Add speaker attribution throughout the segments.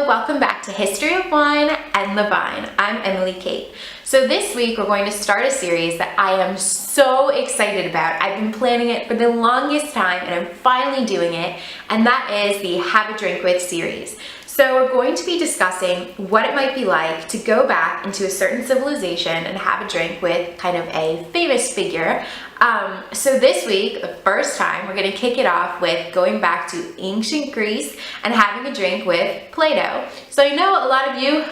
Speaker 1: welcome back to History of Wine and the Vine. I'm Emily Kate. So this week we're going to start a series that I am so excited about. I've been planning it for the longest time and I'm finally doing it, and that is the Have a Drink With series. So we're going to be discussing what it might be like to go back into a certain civilization and have a drink with kind of a famous figure. So this week, the first time, we're going to kick it off with going back to ancient Greece and having a drink with Plato. So I know a lot of you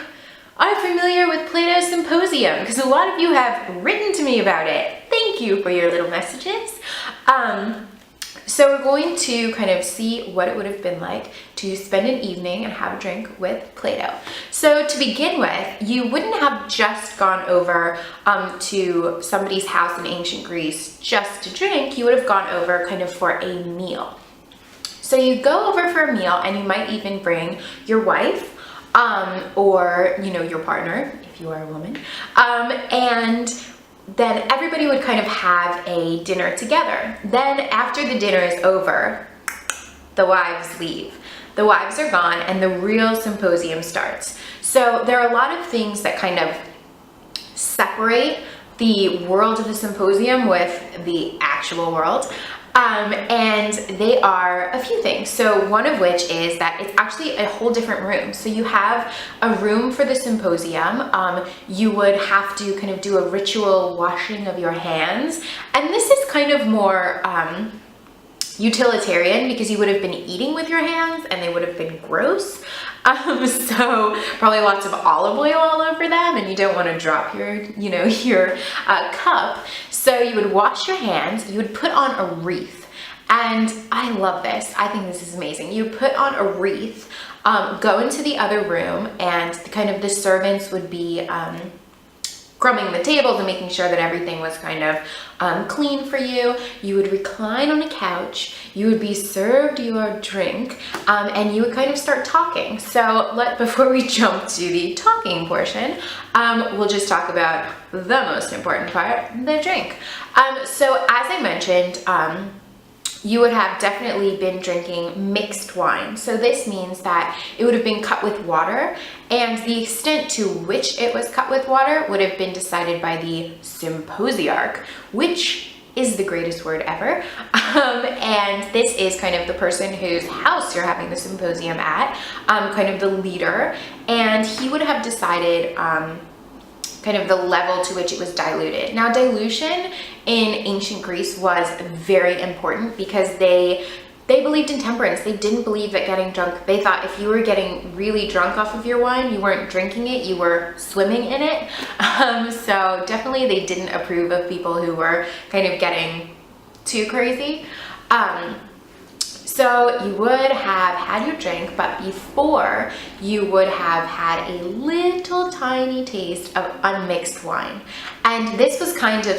Speaker 1: are familiar with Plato's Symposium because a lot of you have written to me about it. Thank you for your little messages. So we're going to kind of see what it would have been like to spend an evening and have a drink with Plato. So to begin with, you wouldn't have just gone over to somebody's house in ancient Greece just to drink. You would have gone over kind of for a meal. So you go over for a meal and you might even bring your wife or, your partner, if you are a woman, and then everybody would kind of have a dinner together. Then after the dinner is over, the wives leave. The wives are gone and the real symposium starts. So there are a lot of things that kind of separate the world of the symposium with the actual world. And they are a few things. So one of which is that it's actually a whole different room. So you have a room for the symposium. You would have to kind of do a ritual washing of your hands. And this is kind of more utilitarian because you would have been eating with your hands and they would have been gross. So probably lots of olive oil all over them, and you don't want to drop your cup. So you would wash your hands, you would put on a wreath. And I love this. I think this is amazing. You put on a wreath, go into the other room, and kind of the servants would be scrubbing the tables and making sure that everything was kind of clean for you. You would recline on a couch, you would be served your drink, and you would kind of start talking. So before we jump to the talking portion, we'll just talk about the most important part, the drink. So as I mentioned, you would have definitely been drinking mixed wine. So this means that it would have been cut with water, and the extent to which it was cut with water would have been decided by the symposiarch, which is the greatest word ever. And this is kind of the person whose house you're having the symposium at, kind of the leader, and he would have decided kind of the level to which it was diluted. Now, dilution in ancient Greece was very important because they believed in temperance. They didn't believe that getting drunk, they thought if you were getting really drunk off of your wine, you weren't drinking it, you were swimming in it. So definitely they didn't approve of people who were kind of getting too crazy. So you would have had your drink, but before you would have had a little tiny taste of unmixed wine. And this was kind of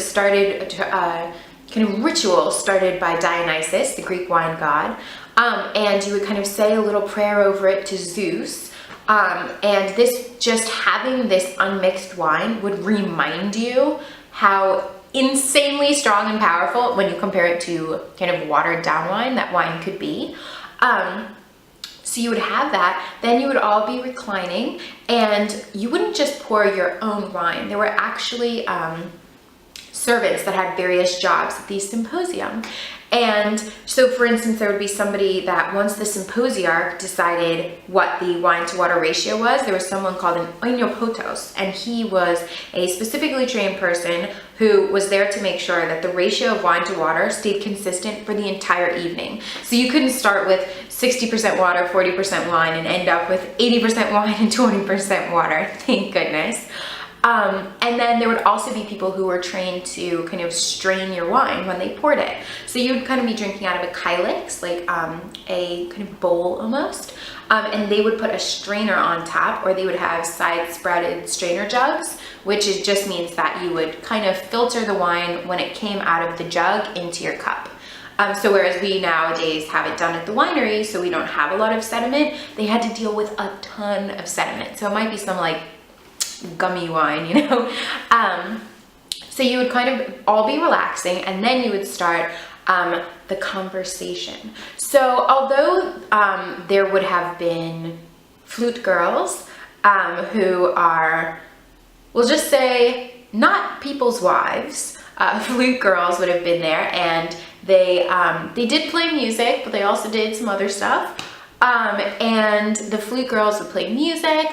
Speaker 1: kind of ritual started by Dionysus, the Greek wine god. And you would kind of say a little prayer over it to Zeus. And just having this unmixed wine would remind you how insanely strong and powerful when you compare it to kind of watered down wine that wine could be. So you would have that, then you would all be reclining, and you wouldn't just pour your own wine. There were actually servants that had various jobs at the symposium. And so, for instance, there would be somebody that once the symposiarch decided what the wine to water ratio was, there was someone called an oinopotos, and he was a specifically trained person who was there to make sure that the ratio of wine to water stayed consistent for the entire evening. So you couldn't start with 60% water, 40% wine, and end up with 80% wine and 20% water. Thank goodness. And then there would also be people who were trained to kind of strain your wine when they poured it. So you would kind of be drinking out of a kylix, like a kind of bowl almost, and they would put a strainer on top, or they would have side-sprouted strainer jugs, which just means that you would kind of filter the wine when it came out of the jug into your cup. So whereas we nowadays have it done at the winery, so we don't have a lot of sediment, they had to deal with a ton of sediment. So it might be some like gummy wine, So you would kind of all be relaxing, and then you would start the conversation. So although there would have been flute girls who are, we'll just say, not people's wives. Flute girls would have been there, and they did play music, but they also did some other stuff. And the flute girls would play music,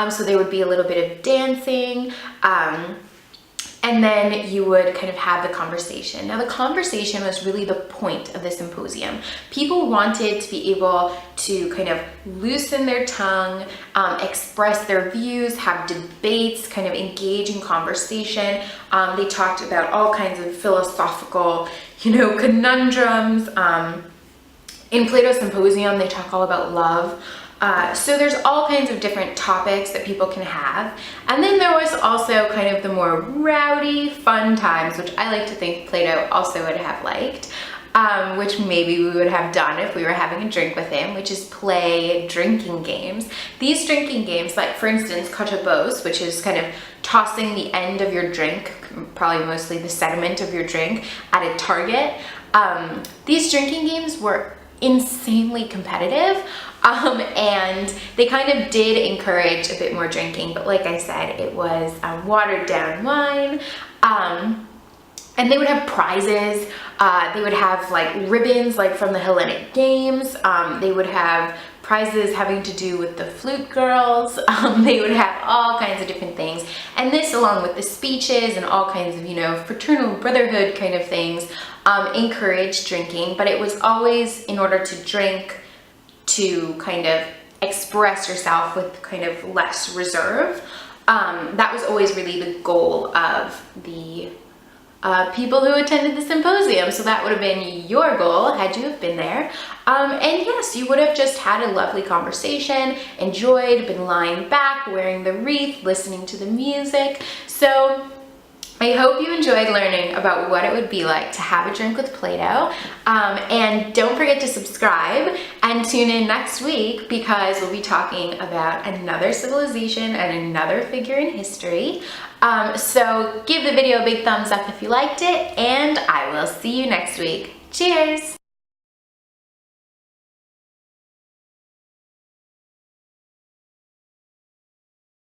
Speaker 1: so there would be a little bit of dancing, and then you would kind of have the conversation. Now, the conversation was really the point of the symposium. People wanted to be able to kind of loosen their tongue, express their views, have debates, kind of engage in conversation. They talked about all kinds of philosophical, conundrums. In Plato's Symposium, they talk all about love. So there's all kinds of different topics that people can have. And then there was also kind of the more rowdy, fun times, which I like to think Plato also would have liked, which maybe we would have done if we were having a drink with him, which is play drinking games. These drinking games, like for instance, kotabos, which is kind of tossing the end of your drink, probably mostly the sediment of your drink, at a target. These drinking games were insanely competitive, and they kind of did encourage a bit more drinking, but like I said, it was watered down wine. And they would have prizes. They would have like ribbons, like from the Hellenic Games. They would have prizes having to do with the flute girls. They would have all kinds of different things. And this, along with the speeches and all kinds of, fraternal brotherhood kind of things, encouraged drinking. But it was always in order to drink to kind of express yourself with kind of less reserve. That was always really the goal of the people who attended the symposium. So that would have been your goal had you have been there. And yes, you would have just had a lovely conversation, enjoyed, been lying back, wearing the wreath, listening to the music. So I hope you enjoyed learning about what it would be like to have a drink with Plato. And don't forget to subscribe and tune in next week, because we'll be talking about another civilization and another figure in history. So give the video a big thumbs up if you liked it, and I will see you next week. Cheers!